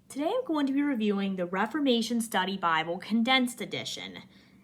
Today I'm going to be reviewing the Reformation Study Bible Condensed Edition.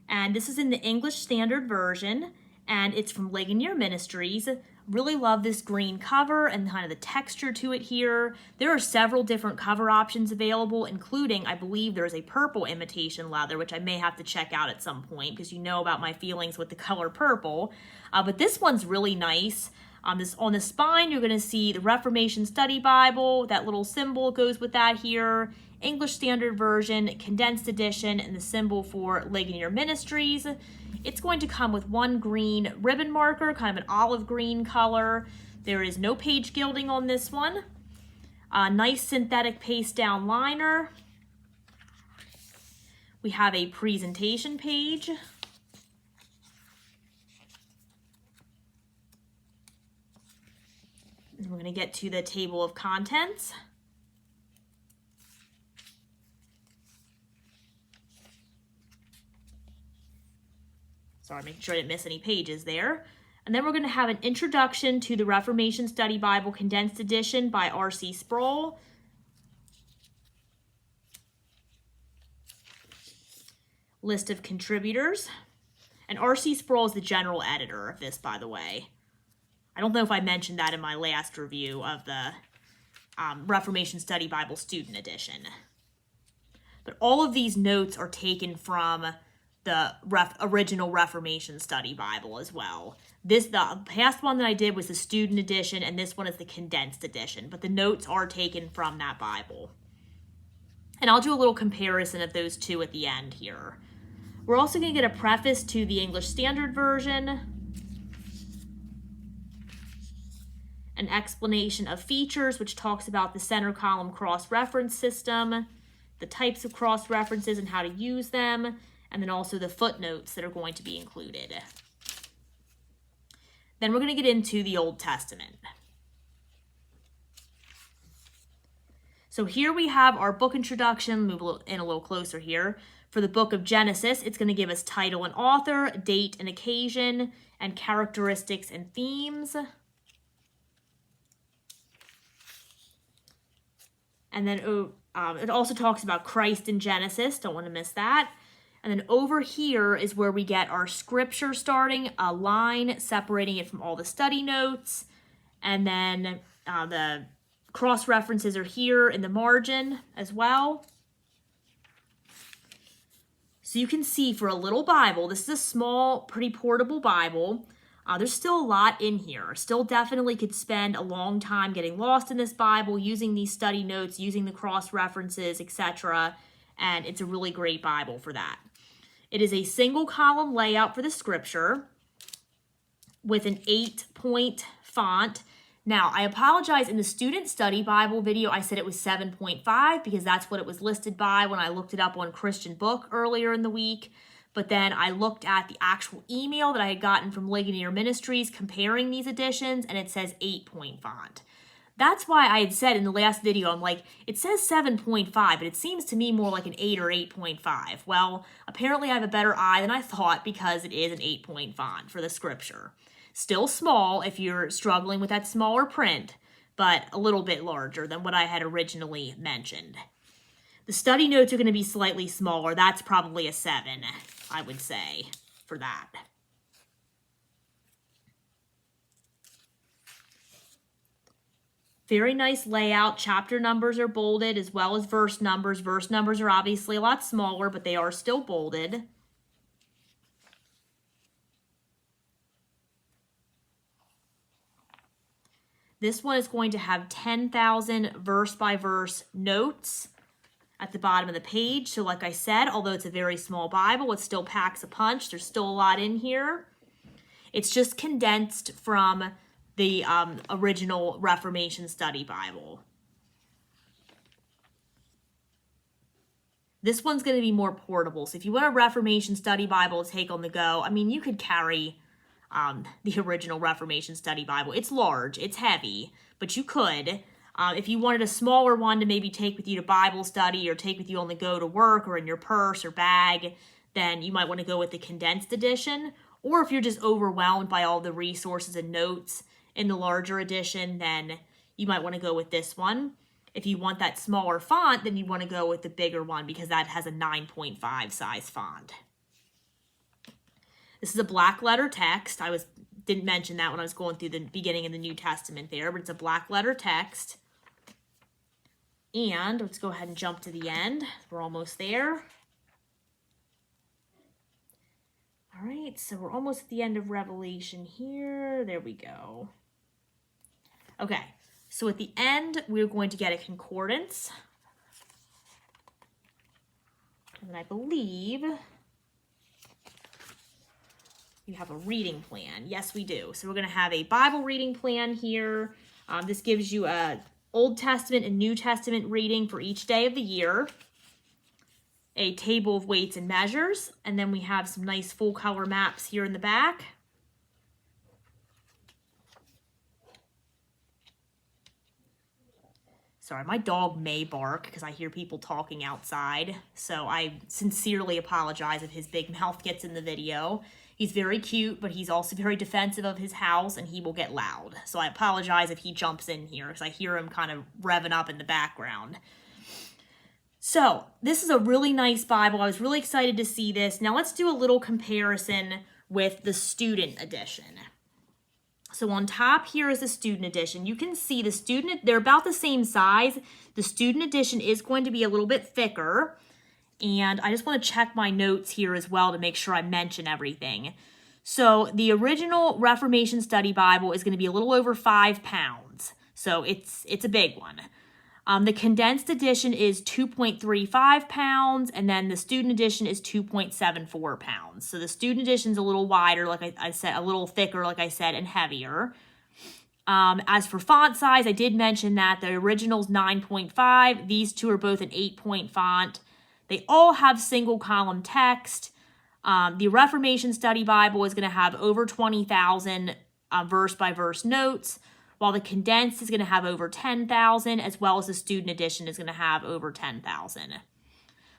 And this is in the English Standard Version, and it's from Ligonier Ministries. Really love this green cover and kind of the texture to it here. There are several different cover options available, including, I believe, there's a purple imitation leather, which I may have to check out at some point because you know about my feelings with the color purple. But this one's really nice. On the spine, you're going to see the Reformation Study Bible. That little symbol goes with that here. English Standard Version, Condensed Edition, and the symbol for Ligonier Ministries. It's going to come with one green ribbon marker, kind of an olive green color. There is no page gilding on this one. A nice synthetic paste down liner. We have a presentation page. And we're going to get to the table of contents. Sorry, making sure I didn't miss any pages there. And then we're going to have an introduction to the Reformation Study Bible Condensed Edition by R.C. Sproul. List of contributors. And R.C. Sproul is the general editor of this, by the way. I don't know if I mentioned that in my last review of the Reformation Study Bible Student Edition. But all of these notes are taken from the original Reformation Study Bible as well. The past one that I did was the Student Edition, and this one is the Condensed Edition. But the notes are taken from that Bible. And I'll do a little comparison of those two at the end here. We're also going to get a preface to the English Standard Version, an explanation of features, which talks about the center column cross-reference system, the types of cross-references and how to use them, and then also the footnotes that are going to be included. Then we're going to get into the Old Testament. So here we have our book introduction. Move in a little closer here. For the book of Genesis, it's going to give us title and author, date and occasion, and characteristics and themes. And then it also talks about Christ in Genesis. Don't want to miss that. And then over here is where we get our scripture starting, a line separating it from all the study notes. And then the cross-references are here in the margin as well. So you can see for a little Bible, this is a small, pretty portable Bible. There's still a lot in here. Still definitely could spend a long time getting lost in this Bible, using these study notes, using the cross-references, etc. And it's a really great Bible for that. It is a single column layout for the scripture with an 8-point font. Now, I apologize, in the Student Study Bible video, I said it was 7.5 because that's what it was listed by when I looked it up on Christian Book earlier in the week. But then I looked at the actual email that I had gotten from Ligonier Ministries comparing these editions, and it says 8-point font. That's why I had said in the last video, I'm like, it says 7.5, but it seems to me more like an 8 or 8.5. Well, apparently I have a better eye than I thought because it is an 8-point font for the scripture. Still small if you're struggling with that smaller print, but a little bit larger than what I had originally mentioned. The study notes are going to be slightly smaller. That's probably a 7, I would say, for that. Very nice layout. Chapter numbers are bolded as well as verse numbers. Verse numbers are obviously a lot smaller, but they are still bolded. This one is going to have 10,000 verse-by-verse notes at the bottom of the page. So like I said, although it's a very small Bible, it still packs a punch. There's still a lot in here. It's just condensed from the original Reformation Study Bible. This one's going to be more portable. So if you want a Reformation Study Bible to take on the go, I mean, you could carry the original Reformation Study Bible. It's large, it's heavy, but you could. If you wanted a smaller one to maybe take with you to Bible study or take with you on the go to work or in your purse or bag, then you might want to go with the Condensed Edition. Or if you're just overwhelmed by all the resources and notes in the larger edition, then you might want to go with this one. If you want that smaller font, then you want to go with the bigger one because that has a 9.5 size font. This is a black letter text. Didn't mention that when I was going through the beginning of the New Testament there, but it's a black letter text. And let's go ahead and jump to the end. We're almost there. All right, so we're almost at the end of Revelation here. There we go. Okay, so at the end, we're going to get a concordance. And then I believe we have a reading plan. Yes, we do. So we're going to have a Bible reading plan here. This gives you a Old Testament and New Testament reading for each day of the year. A table of weights and measures, and then we have some nice full color maps here in the back. Sorry, my dog may bark because I hear people talking outside, so I sincerely apologize if his big mouth gets in the video. He's very cute, but he's also very defensive of his house, and he will get loud. So I apologize if he jumps in here because I hear him kind of revving up in the background. So this is a really nice Bible. I was really excited to see this. Now let's do a little comparison with the student edition. So on top here is the student edition. You can see they're about the same size. The student edition is going to be a little bit thicker. And I just want to check my notes here as well to make sure I mention everything. So the original Reformation Study Bible is going to be a little over 5 pounds. So it's a big one. The condensed edition is 2.35 pounds, and then the student edition is 2.74 pounds. So the student edition is a little wider, like I said, a little thicker, like I said, and heavier. As for font size, I did mention that the original is 9.5. These two are both an 8-point font. They all have single column text. The Reformation Study Bible is going to have over 20,000 verse by verse notes, while the condensed is going to have over 10,000, as well as the student edition is going to have over 10,000.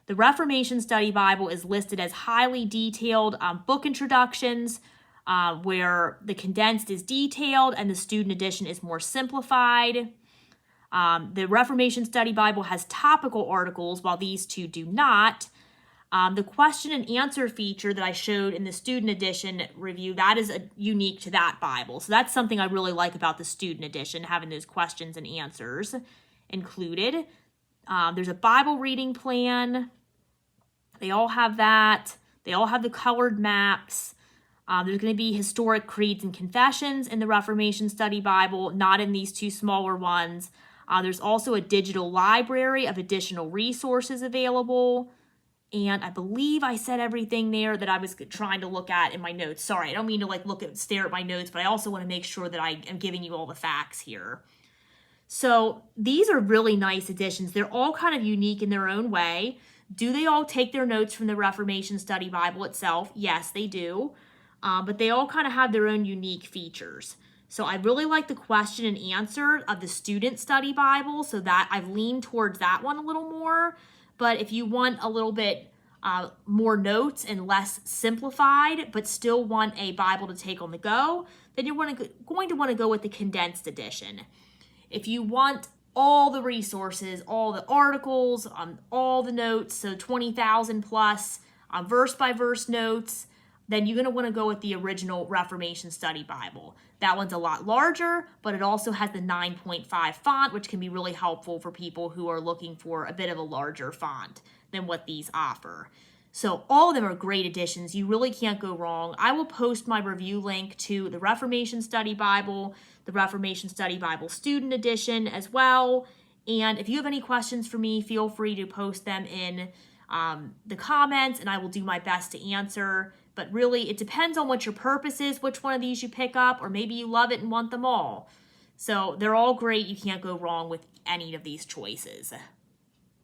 The Reformation Study Bible is listed as highly detailed book introductions, where the condensed is detailed and the student edition is more simplified. The Reformation Study Bible has topical articles, while these two do not. The question and answer feature that I showed in the student edition review, that is unique to that Bible. So that's something I really like about the student edition, having those questions and answers included. There's a Bible reading plan. They all have that. They all have the colored maps. There's going to be historic creeds and confessions in the Reformation Study Bible, not in these two smaller ones. There's also a digital library of additional resources available. And I believe I said everything there that I was trying to look at in my notes. Sorry, I don't mean to stare at my notes, but I also want to make sure that I am giving you all the facts here. So these are really nice editions. They're all kind of unique in their own way. Do they all take their notes from the Reformation Study Bible itself? Yes, they do. But they all kind of have their own unique features. So I really like the question and answer of the Student Study Bible, so that I've leaned towards that one a little more. But if you want a little bit more notes and less simplified, but still want a Bible to take on the go, then you're going to want to go with the condensed edition. If you want all the resources, all the articles, all the notes, so 20,000 plus verse by verse notes, then you're going to want to go with the original Reformation Study Bible. That one's a lot larger, but it also has the 9.5 font, which can be really helpful for people who are looking for a bit of a larger font than what these offer. So all of them are great editions. You really can't go wrong. I will post my review link to the Reformation Study Bible, the Reformation Study Bible Student Edition as well. And if you have any questions for me, feel free to post them in the comments, and I will do my best to answer. But really, it depends on what your purpose is, which one of these you pick up, or maybe you love it and want them all. So they're all great. You can't go wrong with any of these choices.